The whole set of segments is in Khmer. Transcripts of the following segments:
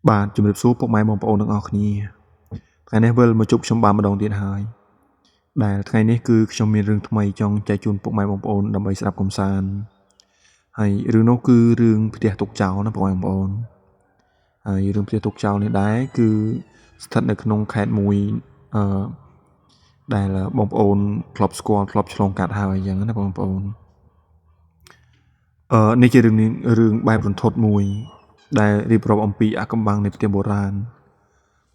បាទជំរាបសួរពុកម៉ែបងប្អូនទាំងអស់គ្នាថ្ងៃនេះវិលមកជួបខ្ញុំបានម្ដងទៀតហើយដែលថ្ងៃនេះគឺខ្ញុំមានរឿងថ្មីចង់ចែកជូនពុកម៉ែបងប្អូនដើម្បីស្ដាប់កំសាន្តហើយរឿងនោះគឺរឿងផ្ទះទុកចោលណាពុកម៉ែបងប្អូនហើយរឿងផ្ទះទុកចោលនេះដែរគឺស្ថិតនៅក្នុងខេត្តមួយដែលបងប្អូនធ្លាប់ស្គាល់ធ្លាប់ឆ្លងកាត់ហើយអញ្ចឹងណាបងប្អូននេះជារឿងបែបរន្ធត់មួយដែលរៀបរាប់អំពីអាថ៌កំបាំងនៃផ្ទះបុរាណ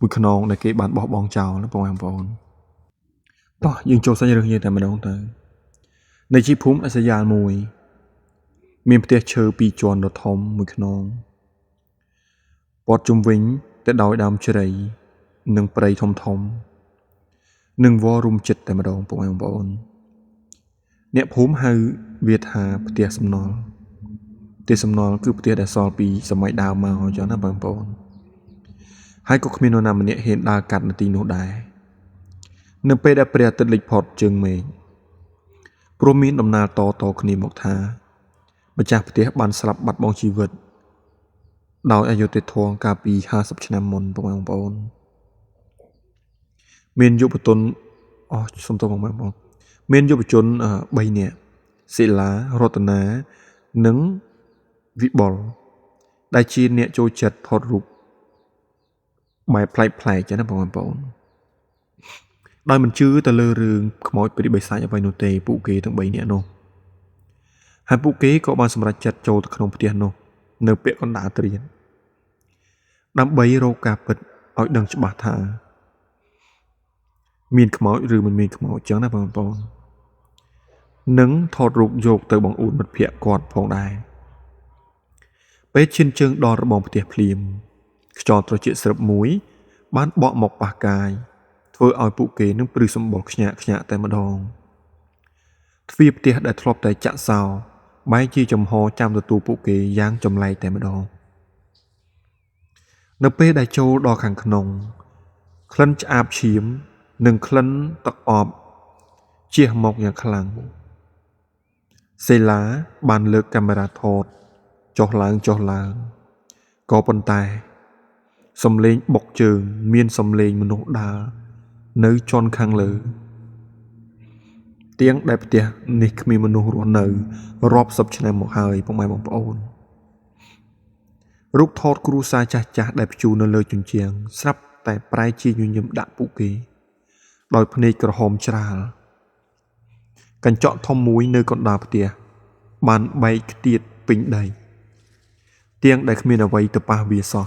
មួយខ្នងដែលគេបានបោះបង់ចោលណាបងប្អូនតោះយើងចូលសាច់រឿងយើងតែម្ដងទៅនៅជាភូមិអាសយាលមួយមានផ្ទះឈើ2ជាន់ដ៏ធំមួយខ្នងព័ទ្ធជុំវិញទៅដោយដើមជ្រៃនិងព្រៃធំនិងវល្លិរុំចិត្តតែម្ដងបងប្អូនអ្នកភូមិហៅវាថាផ្ទះសំណល់ផ្ទះសំណល់គឺផ្ទះដែលសល់ពីសម័យដើមមកអញ្ចឹងណាបងប្អូនហើយក៏គ្មាននរណាម្នាក់ហ៊ានដើរកាត់នៅទីនោះដែរនៅពេលដែលព្រះអាទិត្យលិចផុតជើងមេឃព្រមមានដំណើរតគ្នាមកថាម្ចាស់ផ្ទះបានស្លាប់បាត់បង់ជីវិតដោយអយុត្តិធម៌កាលពី50ឆ្នាំមុនបងប្អូនមានយុវជនសុំទោសបងប្អូនមានយុវជន3នាក់សិលារតនានិងវិបុលដែលជាអ្នកចូលចិត្តថតរូបបែបប្លែកចឹងណាបងប្អូនដោយមិនជឿទៅលើរឿងខ្មោចព្រាយបិសាចអ្វីនោះទេពួកគេទាំង3នាក់នោះហើយពួកគេក៏បានសម្រេចចិត្តចូលទៅក្នុងផ្ទះនោះនៅពាក់កណ្ដាលត្រៀនដើម្បីរកការពិតឲ្យដឹងច្បាស់ថាមានខ្មោចឬមិនមានខ្មោចចឹងណាបងប្អូននិងថតរូបយកទៅបង្អួតមិត្តភក្តិគាត់ផងដែរពេលឈានជើងដល់របងផ្ទះភ្លាមខ្យល់ត្រជាក់ស្រឹបមួយបានបក់មកប៉ះកាយធ្វើឲ្យពួកគេនឹងព្រឺសម្បុរខ្ញាក់តែម្ដងទ្វារផ្ទះដែលធ្លាប់តែចាក់សោបែរជាចំហចាំទទួលពួកគេយ៉ាងចម្លែកតែម្ដងនៅពេលដែលចូលដល់ខាងក្នុងក្លិនឆ្អាបឈាមនិងក្លិនទឹកអប់ជះមកយ៉ាងខ្លាំងសេឡាបានលើកកាមេរ៉ាថតចុះឡើងក៏ប៉ុន្តែសំឡេងបុកជើងមានសំឡេងមនុស្សដើរនៅជាន់ខាងលើទៀងដែលផ្ទះនេះគ្មានមនុស្សរស់នៅរាប់សិបឆ្នាំមកហើយពុកម៉ែបងប្អូនរូបថតគ្រួសារចាស់ដែលព្យួរនៅលើជញ្ជាំងស្រាប់តែប្រែជាញញឹមដាក់ពួកគេដោយភ្នែកក្រហមច្រាលកញ្ចក់ធំមួយនៅកណ្ដាលផ្ទះបានបែកខ្ទាតពេញដីទៀងដែលគ្មានអ្វីទៅប៉ះវាសោះ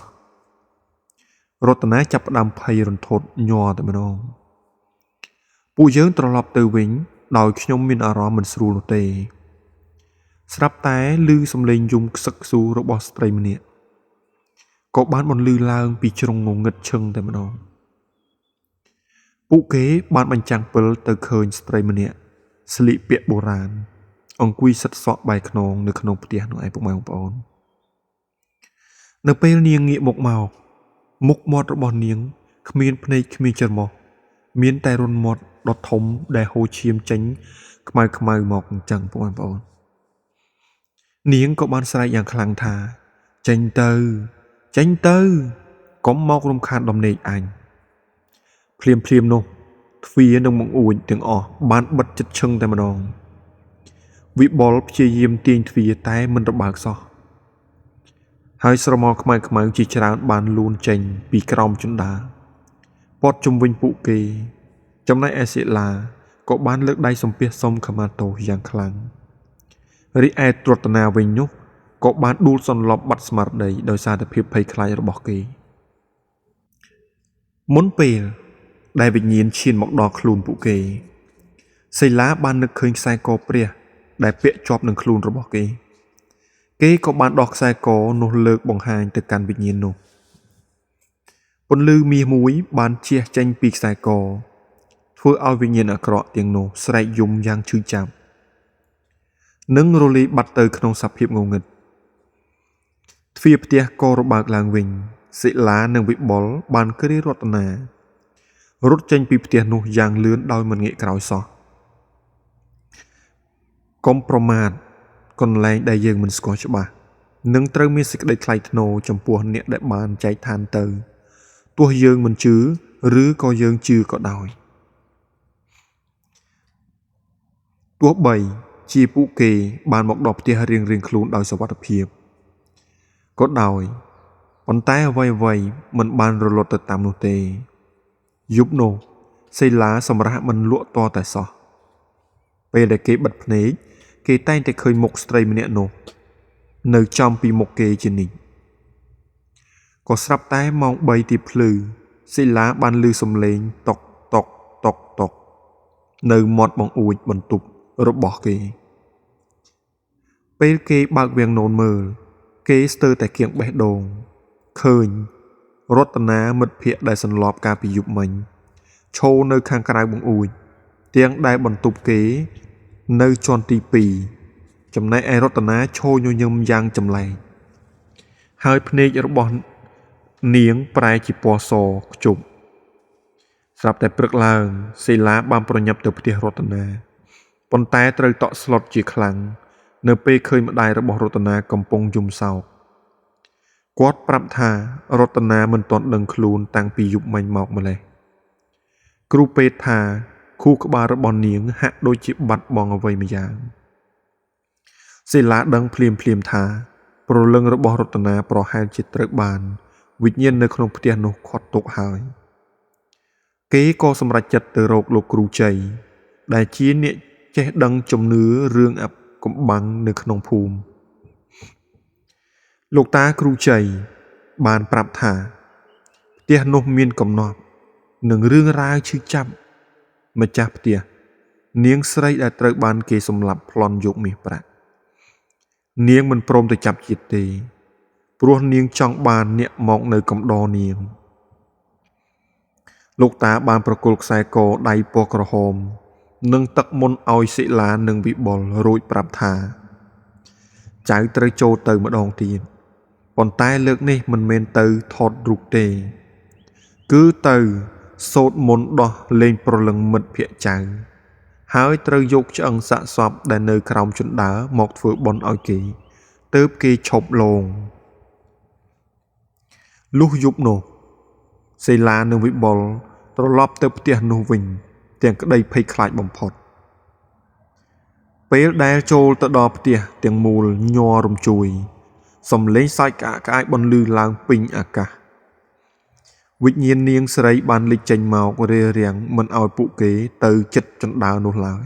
រតនាចាប់ផ្ដើមភ័យរន្ធត់ញ័រតែម្ដងពួកយើងត្រឡប់ទៅវិញដោយខ្ញុំមានអារម្មណ៍មិនស្រួលនោះទេស្រាប់តែឮសំឡេងយំខ្សឹកខ្សួររបស់ស្ត្រីម្នាក់ក៏បានបន្លឺឡើងពីជ្រុងងងឹតឈឹងតែម្ដងពួកគេបានបញ្ចាំងពិលទៅឃើញស្ត្រីម្នាក់ស្លៀកពាក់បុរាណអង្គុយសិតសក់បែរខ្នងនៅក្នុងផ្ទះនោះឯងពុកម៉ែបងប្អូននៅពេលនាងងាកមកមុខមាត់របស់នាងគ្មានភ្នែកគ្មានច្រមុះមានតែរន្ធមាត់ដ៏ធំដែលហូរឈាមចេញខ្មៅមកអញ្ចឹងបងប្អូននាងក៏បានស្រែកយ៉ាងខ្លាំងថាចេញទៅកុំមករំខានដំណេកអញភ្លាមនោះទ្វារនិងបង្អួចទាំងអស់បានបិទជិតឈឹងតែម្ដងវិបុលព្យាយាមទាញទ្វារតែមិនរបើកសោះហើយស្រមោលខ្មៅជាច្រើនបានលូនចេញពីក្រោមជណ្ដាលព័ទ្ធជុំវិញពួកគេចំណែកឯសិលាក៏បានលើកដៃសំពះសុំខមាទោសយ៉ាងខ្លាំងរីឯរតនាវិញនោះក៏បានដួលសន្លប់បាត់ស្មារតីដោយសារតែភាពភ័យខ្លាចរបស់គេមុនពេលដែលវិញ្ញាណឈានមកដល់ខ្លួនពួកគេសិលាបាននឹកឃើញខ្សែកព្រះដែលពាក់ជាប់នឹងខ្លួនរបស់គេក៏បានដោះខ្សែកនោះលើកបង្ហាញទៅកាន់វិញ្ញាណនោះពន្លឺមាសមួយបានជះចេញពីខ្សែកធ្វើឲ្យវិញ្ញាណអាក្រក់ទាំងនោះស្រែកយំយ៉ាងឈឺចាប់និងរលាយបាត់ទៅក្នុងសភាពងងឹតទ្វារផ្ទះក៏របើកឡើងវិញសិលានិងវិបុលបានគ្រារតនារត់ចេញពីផ្ទះនោះយ៉ាងលឿនដោយមិនងាកក្រោយសោះកុំប្រមាថកន្លែងដែលយើងមិនស្គាល់ច្បាស់ នឹងត្រូវមានសេចក្តីថ្លៃថ្នូរចំពោះអ្នកដែលបានចែកឋានទៅទោះយើងមិនជឿឬក៏យើងជឿក៏ដោយទោះបីជាពួកគេបានមកដល់ផ្ទះរៀងៗខ្លួនដោយសុវត្ថិភាពក៏ដោយប៉ុន្តែអ្វីៗមិនបានរលត់ទៅតាមនោះទេយប់នោះសេឡាសម្រាប់មិនលក់តតែសោះពេលដែលគេបិទភ្នែកគេតែងតែឃើញមុខស្ត្រីម្នាក់នោះនៅចំពីមុខគេជានិច្ចក៏ស្រាប់តែម៉ោង3ទីភ្លឺសេឡាបានឮសំឡេងតុកតុកតុកតុកនៅមាត់បង្អួចបន្ទប់របស់គេពេលគេបើកវាំងននមើលគេស្ទើរតែគៀងបេះដូងឃើញរតនាមិត្តភក្តិដែលសន្លប់កាលពីយប់មិញឈរនៅខាងក្រៅបង្អួចទាំងដែលបន្ទប់គេនៅជាន់ទី2ចំណែកឯរតនាឈរញញឹមយ៉ាងចម្លែកហើយភ្នែករបស់នាងប្រែជាពណ៌សខ្ជប់ស្រាប់តែព្រឹកឡើងសេឡាបានប្រញាប់ទៅផ្ទះរតនាប៉ុន្តែត្រូវតក់ស្លុតជាខ្លាំងនៅពេលឃើញម្ដាយរបស់រតនាកំពុងយំសោកគាត់ប្រាប់ថារតនាមិនទាន់ដឹងខ្លួនតាំងពីយប់មិញមកម្លេះគ្រូពេទ្យថាខួរក្បាលរបស់នាងហាក់ដូចជាបាត់បង់អ្វីម្យ៉ាងសេឡាដឹងភ្លាមថាព្រលឹងរបស់រតនាប្រហែលជាត្រូវបានវិញ្ញាណនៅក្នុងផ្ទះនោះខាត់ទុកហើយគេក៏សម្រេចចិត្តទៅរកលោកគ្រូជ័យដែលជាអ្នកចេះដឹងជំនឿរឿងអាកំបាំងនៅក្នុងភូមិលោកតាគ្រូជ័យបានប្រាប់ថាផ្ទះនោះមានកំណត់នឹងរឿងរ៉ាវឈឺចាប់ម្ចាស់ផ្ទះនាងស្រីដែលត្រូវបានគេសម្លាប់ប្លន់យកមាសប្រាក់នាងមិនព្រមទៅចាប់ជាតិទេព្រោះនាងចង់បានអ្នកមកនៅកំដរនាងលោកតាបានប្រគល់ខ្សែកដៃពណ៌ក្រហមនិងទឹកមុនឲ្យសិលានិងវិបុលរួចប្រាប់ថាចៅត្រូវចូលទៅម្ដងទៀតប៉ុន្តែលើកនេះមិនមែនទៅថតរូបទេគឺទៅសូត្រមន្តដោះលែងប្រលឹងមិត្តភក្តិចៅហើយត្រូវយកឆ្អឹងសាកសពដែលនៅក្រោមជណ្ដើរមកធ្វើបុណ្យឲ្យគេទើបគេឈប់លងលុះយប់នោះសេឡានិងវិបុលត្រឡប់ទៅផ្ទះនោះវិញទាំងក្តីភ័យខ្លាចបំផុតពេលដែលចូលទៅដល់ផ្ទះទាំងមូលញ័ររំជួយ សំឡេងសាច់ក្អាកក្អាយបន្លឺឡើងពេញអាកាសវិញ្ញាណនាងស្រីបានលេចចេញមករារាំងមិនឲ្យពួកគេទៅជិតចណ្ដើរនោះឡើយ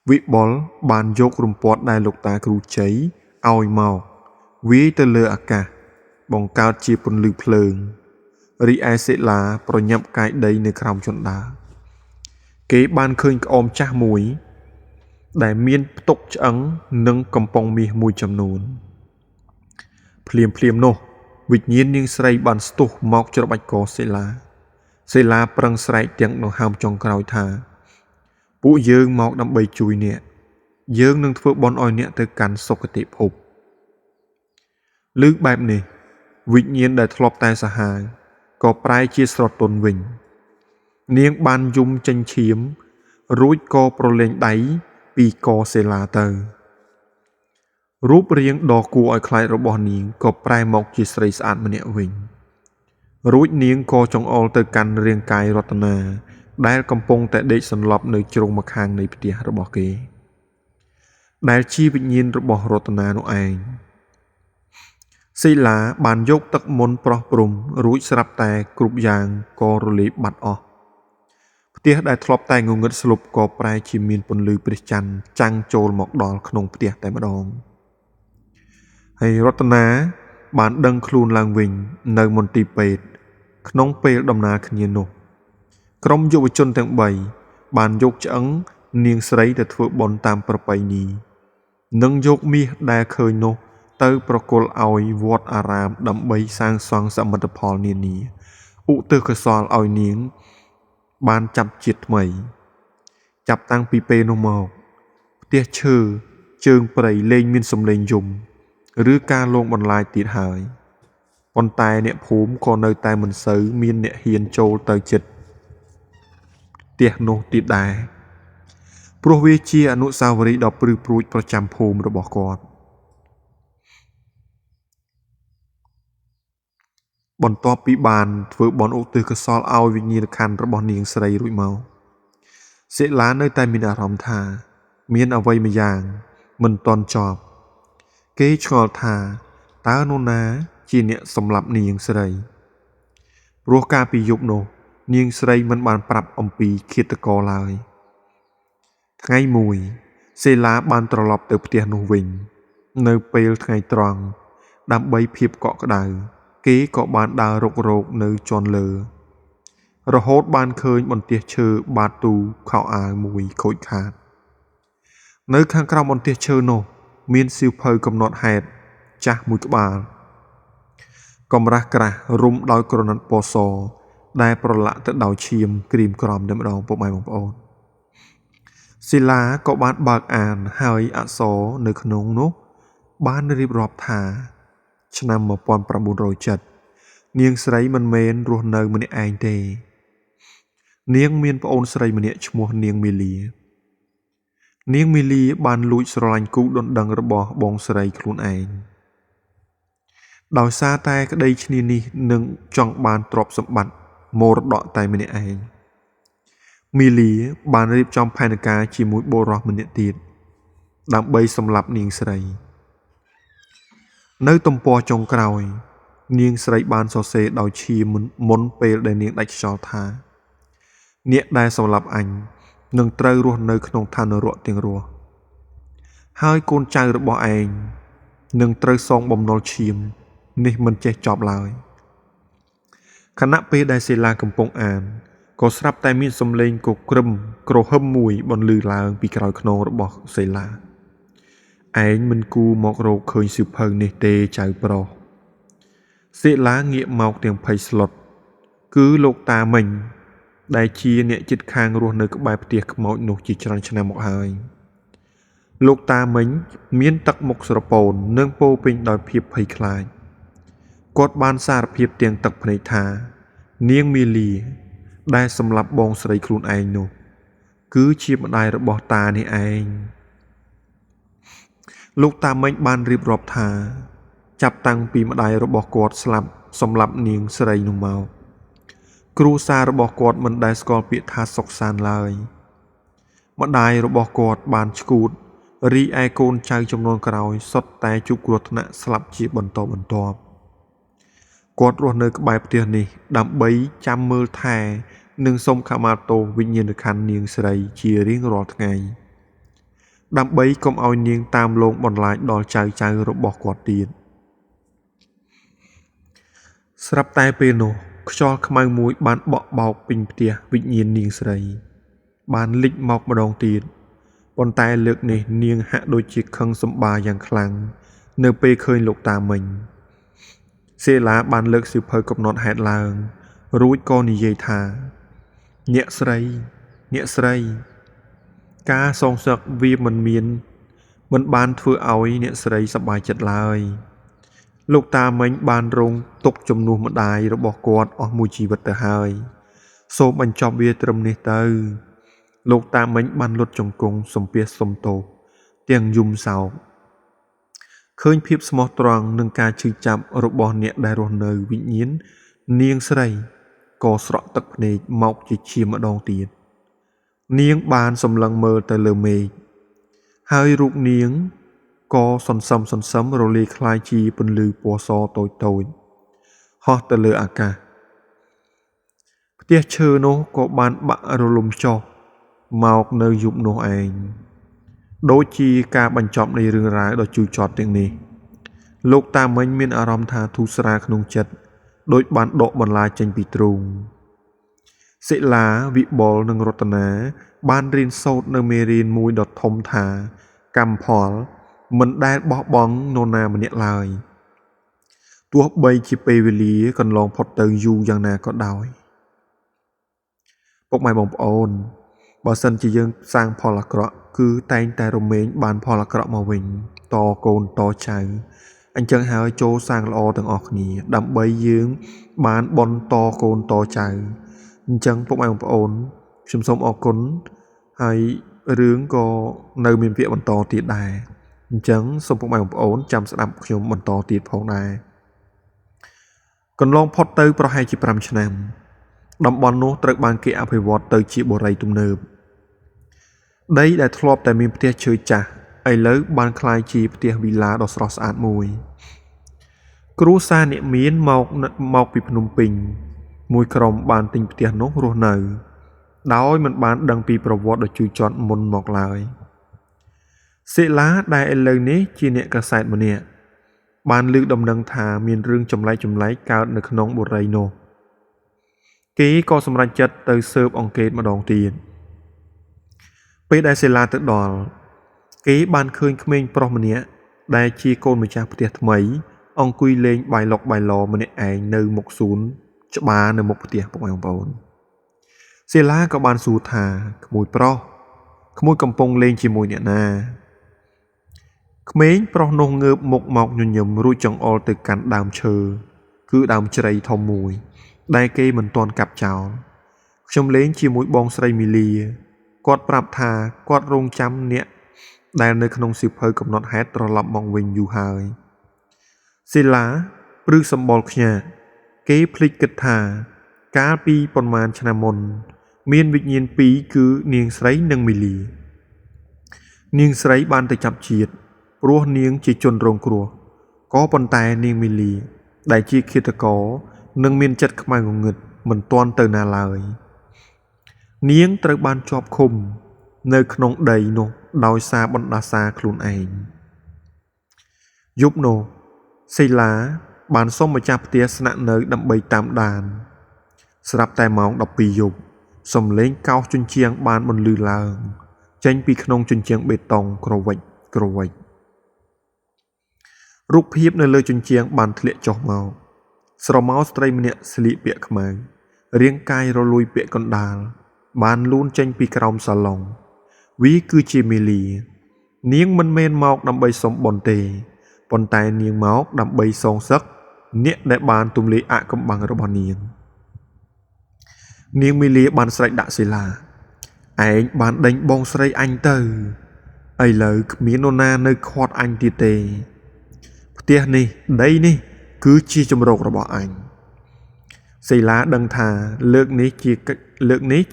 វិបុលបានយករំពាត់ដែលលោកតាគ្រូជ័យឲ្យមកវាយទៅលើអាកាសបង្កើតជាពន្លឺភ្លើងរីឯសិលាប្រញាប់កាយដីនៅក្រោមជណ្ដើរគេបានឃើញក្អមចាស់មួយដែលមានផ្ទុកឆ្អឹងនិងកំប៉ុងមាសមួយចំនួនភ្លាមនោះវិញ្ញាណនាងស្រីបានស្ទុះមកច្របាច់កសិលាប្រឹងស្រែកទាំងដង្ហើមចុងក្រោយថាពួកយើងមកដើម្បីជួយអ្នកយើងនឹងធ្វើបុណ្យឲ្យអ្នកទៅកាន់សុគតិភពឮបែបនេះវិញ្ញាណដែលធ្លាប់តែសាហាវក៏ប្រែជាស្រទន់វិញនាងបានយំចេញឈាមរួចក៏ប្រឡែងដៃពីកសិលាទៅរូបរាងដ៏គួរឲ្យខ្លាចរបស់នាងក៏ប្រែមកជាស្រីស្អាតម្នាក់វិញរួចនាងក៏ចង្អុលទៅកាន់រាងកាយរតនាដែលកំពុងតែដេកសន្លប់នៅជ្រុងម្ខាងនៃផ្ទះរបស់គេដែលជាវិញ្ញាណរបស់រតនានោះឯងសិលាបានយកទឹកមន្តប្រោះព្រំរួចស្រាប់តែគ្រប់យ៉ាងក៏រលាយបាត់អស់ផ្ទះដែលធ្លាប់តែងងឹតស្លុបក៏ប្រែជាមានពន្លឺព្រះច័ន្ទចាំងចូលមកដល់ក្នុងផ្ទះតែម្ដងហើយរតនាបានដឹងខ្លួនឡើងវិញនៅមន្ទីរពេទ្យក្នុងពេលដំណើរគ្នានោះក្រុមយុវជនទាំង3បានយកឆ្អឹងនាងស្រីទៅធ្វើបុណ្យតាមប្រពៃណីនិងយកមាសដែលឃើញនោះទៅប្រគល់ឲ្យវត្តអារាមដើម្បីសាងសង់សមិទ្ធផលនានាឧទ្ទិសកុសលឲ្យនាងបានចាប់ជាតិថ្មីចាប់តាំងពីពេលនោះមកផ្ទះឈើជើងព្រៃលែងមានសម្លេងយំឬការលងបន្លាចទៀតហើយប៉ុន្តែអ្នកភូមិក៏នៅតែមិនសូវមានអ្នកហ៊ានចូលទៅជិតផ្ទះនោះទៀតដែរព្រោះវាជាអនុស្សាវរីយ៍ដ៏ព្រឺព្រួចប្រចាំភូមិរបស់គាត់ បន្ទាប់ពីបានធ្វើបន់ឧទ្ទិសកុសលឲ្យវិញ្ញាណក្ខន្ធរបស់នាងស្រីរួចមកសិលានៅតែមានអារម្មណ៍ថាមានអ្វីម្យ៉ាងមិនទាន់ចប់គេឆ្ងល់ថាតើនរណាជាអ្នកសម្លាប់នាងស្រីព្រោះកាលពីយប់នោះនាងស្រីមិនបានប្រាប់អំពីឃាតករឡើយថ្ងៃមួយសេឡាបានត្រឡប់ទៅផ្ទះនោះវិញនៅពេលថ្ងៃត្រង់ដើម្បីភាពកក់ក្ដៅគេក៏បានដើររុករកនៅជាន់លើរហូតបានឃើញបន្ទះឈើបាតទូខោអាវមួយខូចខាតនៅខាងក្រោមបន្ទះឈើនោះមានសៀវភៅកំណត់ហេតុចាស់មួយក្បាលកំរះក្រាស់រុំដោយក្រណាត់ពណ៌សដែលប្រឡាក់ទៅដោយឈាមក្រៀមក្រំតែម្ដងពុកម៉ែបងប្អូនសិលាក៏បានបើកអានហើយអក្សរនៅក្នុងនោះបានរៀបរាប់ថាឆ្នាំ1907នាងស្រីមិនមែនរស់នៅម្នាក់ឯងទេនាងមានប្អូនស្រីម្នាក់ឈ្មោះនាងមីលីនាងមីលីបានលួចស្រឡាញ់គូដណ្ដឹងរបស់បងស្រីខ្លួនឯងដោយសារតែក្តីឈ្នានីសនឹងចង់បានទ្រព្យសម្បត្តិមរតកតែម្នាក់ឯងមីលីបានរៀបចំផែនការជាមួយបុរសម្នាក់ទៀតដើម្បីសម្លាប់នាងស្រីនៅទំព័រចុងក្រោយនាងស្រីបានសរសេរដោយឈាមមុនពេលដែលនាងដាច់ខ្យល់ថាអ្នកដែលសម្លាប់អញនឹងត្រូវរស់នៅក្នុងឋាននរកទាំងរស់ហើយកូនចៅរបស់ឯងនឹងត្រូវសងបំណុលឈាមនេះមិនចេះចប់ឡើយខណៈពេលដែលសេឡាកំពុងអានក៏ស្រាប់តែមានសំឡេងគគ្រឹមគ្រហឹមមួយបន្លឺឡើងពីក្រោយខ្នងរបស់សេឡាឯងមិនគូមករកឃើញសៀវភៅនេះទេចៅប្រុសសេឡាងាកមកទាំងភ័យស្លុតគឺលោកតាមិញដែលជាអ្នកជិតខាងរស់នៅក្បែរផ្ទះខ្មោចនោះជាច្រើនឆ្នាំមកហើយលោកតាមិញមានទឹកមុខស្រពោននិងពោពេញដោយភាពភ័យខ្លាចគាត់បានសារភាពទាំងទឹកភ្នែកថានាងមីលីដែលសម្លាប់បងស្រីខ្លួនឯងនោះគឺជាម្ដាយរបស់តានេះឯងលោកតាមិញបានរៀបរាប់ថាចាប់តាំងពីម្ដាយរបស់គាត់ស្លាប់សម្លាប់នាងស្រីនោះមកគ្រួសាររបស់គាត់មិនដែលស្គាល់ពាក្យថាសុខសាន្តឡើយម្ដាយរបស់គាត់បានឈួតរីឯកូនចៅចំនួនក្រោយសុទ្ធតែជួបគ្រោះថ្នាក់ស្លាប់ជាបន្តបន្ទាប់គាត់រស់នៅក្បែរផ្ទះនេះដើម្បីចាំមើលថែនិងសុំខមាទោសវិញ្ញាណក្ខន្ធនាងស្រីជារៀងរាល់ថ្ងៃដើម្បីកុំឲ្យនាងតាមលងបន្លាចដល់ចៅរបស់គាត់ទៀតស្រាប់តែពេលនោះខ្យល់ខ្មៅមួយបានបក់បោកពេញផ្ទះវិញ្ញាណនាងស្រីបានលិចមកម្ដងទៀតប៉ុន្តែលើកនេះនាងហាក់ដូចជាខឹងសម្បារយ៉ាងខ្លាំងនៅពេលឃើញលោកតាមិញសេឡាបានលើកសៀវភៅកំណត់ហេតុឡើងរួចក៏និយាយថាអ្នកស្រីការសងសឹកវាមិនបានធ្វើឲ្យអ្នកស្រីសប្បាយចិត្តឡើយលោកតាមិញបានរងទុក្ខជំនួសម្ដាយរបស់គាត់អស់មួយជីវិតទៅហើយសូមបញ្ចប់វាត្រឹមនេះទៅលោកតាមិញបានលុតជង្គង់សំពះសុំទោសទាំងយំសោកឃើញភាពស្មោះត្រង់នឹងការឈឺចាប់របស់អ្នកដែលរស់នៅវិញ្ញាណនាងស្រីក៏ស្រក់ទឹកភ្នែកមកជាឈាមម្ដងទៀតនាងបានសម្លឹងមើលទៅលើមេឃហើយរូបនាងក៏សន្សឹមរលាយคล้ายជាពន្លឺពណ៌សតូចហោះទៅលើអាកាសផ្ទះឈើនោះក៏បានបាក់រលំចុះមកនៅយប់នោះឯងដូចជាការបញ្ចប់នៃរឿងរ៉ាវដ៏ជូរចត់ទាំងនេះលោកតាមិញមានអារម្មណ៍ថាធូរស្រាលក្នុងចិត្តដូចបានដកបន្លាចេញពីទ្រូងសិលាវិបុលនិងរតនាបានរៀនសូត្រនៅមេរៀនមួយដ៏ធំថាកម្មផលមិនដែលបោះបង់នរណាម្នាក់ឡើយទោះបីជាពេលវេលាកន្លងផុតទៅយូរយ៉ាងណាក៏ដោយពុកម៉ែបងប្អូនបើសិនជាយើងសាងផលអាក្រក់គឺតែងតែរមែងបានផលអាក្រក់មកវិញតកូនតចៅអញ្ចឹងហើយចូលសាងល្អទាំងអស់គ្នាដើម្បីយើងបានបន់តកូនតចៅអញ្ចឹងពុកម៉ែបងប្អូនខ្ញុំសូមអរគុណហើយរឿងក៏នៅមានវគ្គបន្តទៀតដែរអញ្ចឹងសូមពុកម៉ែបងប្អូនចាំស្ដាប់ខ្ញុំបន្តទៀតផងដែរ កន្លងផុតទៅប្រហែលជា5ឆ្នាំតំបន់នោះត្រូវបានគេអភិវឌ្ឍទៅជាបុរីទំនើបដីដែលធ្លាប់តែមានផ្ទះឈើចាស់ឥឡូវបានក្លាយជាផ្ទះវីឡាដ៏ស្រស់ស្អាតមួយគ្រួសារអ្នកមានមកពីភ្នំពេញមួយក្រុមបានទិញផ្ទះនោះរស់នៅដោយមិនបានដឹងពីប្រវត្តិដ៏ជឿជាក់មុនមកឡើយសេឡាដែលឥឡូវនេះជាអ្នកកាសែតម្នាក់បានលើកដំណឹងថាមានរឿងចម្លែកកើតនៅក្នុងបុរីនោះគេក៏សម្រេចចិត្តទៅស៊ើបអង្កេតម្ដងទៀតពេលដែលសេឡាទៅដល់គេបានឃើញក្មេងប្រុសម្នាក់ដែលជាកូនម្ចាស់ផ្ទះថ្មីអង្គុយលេងបាយឡុកបាយឡម្នាក់ឯងនៅមុខសួនច្បារនៅមុខផ្ទះពុកម៉ែបងប្អូនសេឡាក៏បានសួរថាក្មួយប្រុសក្មួយកំពុងលេងជាមួយអ្នកណាក្មេងប្រុសនោះងើបមុខមកញញឹមរួចចង្អុលទៅកាន់ដើមឈើគឺដើមជ្រៃធំមួយដែលគេមិនទាន់កាប់ចោលខ្ញុំលេងជាមួយបងស្រីមីលីគាត់ប្រាប់ថាគាត់រងចាំអ្នកដែលនៅក្នុងសៀវភៅកំណត់ហេតុត្រឡប់មកវិញយូរហើយសេឡាព្រឺសម្បល់ខ្ញាក់គេភ្លេចគិតថាកាលពីប៉ុន្មានឆ្នាំមុនមានវិញ្ញាណពីរគឺនាងស្រីនិងមីលីនាងស្រីបានទៅចាប់ជាតិព្រោះនាងជាជនរងគ្រោះក៏ប៉ុន្តែនាងមីលីដែលជាឃាតករនិងមានចិត្តខ្មៅងងឹតមិនទាន់ទៅណាឡើយនាងត្រូវបានជាប់ឃុំនៅក្នុងដីនោះដោយសារបណ្ដាសាខ្លួនឯងយប់នោះសេឡាបានសុំម្ចាស់ផ្ទះស្នាក់នៅដើម្បីតាមដានស្រាប់តែម៉ោង12យប់សំឡេងកោសជញ្ជាំងបានបន្លឺឡើងចេញពីក្នុងជញ្ជាំងបេតុងក្រវិចរូបភាពនៅលើជញ្ជាំងបានធ្លាក់ចុះមកស្រមោលស្ត្រីម្នាក់ស្លៀកពាក់ខ្មៅរាងកាយរលួយពាក់កណ្ដាលបានលូនចេញពីក្រោមសាឡុងវាគឺជាមីលីនាងមិនមែនមកដើម្បីសុំបុណ្យទេប៉ុន្តែនាងមកដើម្បីសងសឹកអ្នកដែលបានទម្លាយអាថ៌កំបាំងរបស់នាងមីលីបានស្រែកដាក់សេឡាឯងបានដេញបងស្រីអញទៅឥឡូវគ្មាននរណានៅខាត់អញទៀតទេផ្ទះនេះដីនេះគឺជាជំរករបស់អញសេឡាដឹងថាលើកនេះ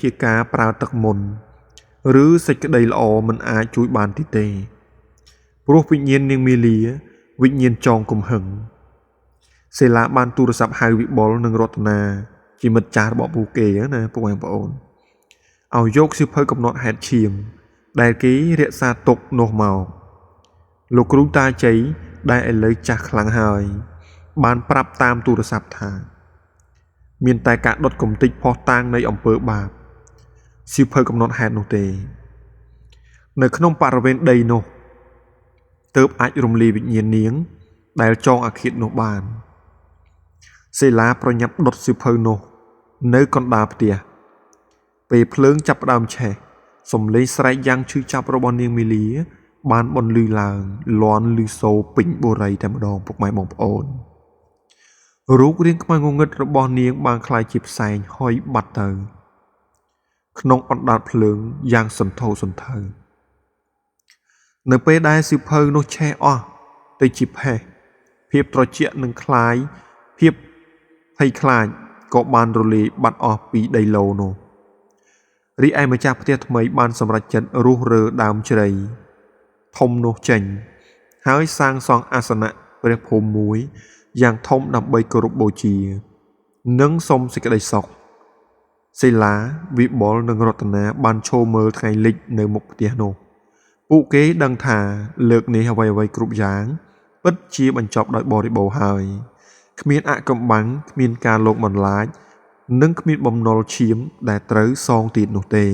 ជាការប្រើទឹកមន្តឬសេចក្តីល្អមិនអាចជួយបានទៀតទេព្រោះវិញ្ញាណនាងមីលីវិញ្ញាណចងកំហឹងសេឡាបានទូរស័ព្ទហៅវិបុលនិងរតនាជាមិត្តចាស់របស់ពួកគេណាពុកម៉ែបងប្អូនឲ្យយកសៀវភៅកំណត់ហេតុឈាមដែលគេរក្សាទុកនោះមកលោកគ្រូតាជ័យដែលឥឡូវចាស់ខ្លាំងហើយបានប្រាប់តាមទូរស័ព្ទថាមានតែការដុតកំទេចផុសតាងនៃអំពើបាបសៀវភៅកំណត់ហេតុនោះទេនៅក្នុងបរិវេណដីនោះទើបអាចរំលាយវិញ្ញាណនាងដែលចងអាឃាតនោះបានសេឡាប្រញាប់ដុតសៀវភៅនោះនៅកណ្ដាលផ្ទះពេលភ្លើងចាប់ផ្ដើមឆេះសំឡេងស្រែកយ៉ាងឈឺចាប់របស់នាងមីលីបានបន្លឺឡើងលាន់ឮសូរពេញបុរីតែម្ដងពុកម៉ែបងប្អូនរូបរាងខ្មៅងងឹតរបស់នាងបានคล้ายជាផ្សែងហុយបាត់ទៅក្នុងអណ្ដាតភ្លើងយ៉ាងសន្ធោសន្ធៅនៅពេលដែលសៀវភៅនោះឆេះអស់ទៅជាផេះភាពត្រជាក់និងคล้ายភាពភ័យខ្លាចក៏បានរលាយបាត់អស់ពីដីឡូនោះរីឯម្ចាស់ផ្ទះថ្មីបានសម្រេចចិត្តរុះរើដើមជ្រៃធំនោះចេញហើយសាងសង់អាសនៈព្រះភូមិមួយយ៉ាងធំដើម្បីគោរពបូជានិងសុំសេចក្តីសុខសេឡាវិបុលនិងរតនាបានឈរមើលថ្ងៃលិចនៅមុខផ្ទះនោះពួកគេដឹងថាលើកនេះអ្វីៗគ្រប់យ៉ាងពិតជាបញ្ចប់ដោយបរិបូរណ៍ហើយគ្មានអាថ៌កំបាំងគ្មានការលោកបន្លាចនិងគ្មានបំណុលឈាមដែលត្រូវសងទៀតនោះទេ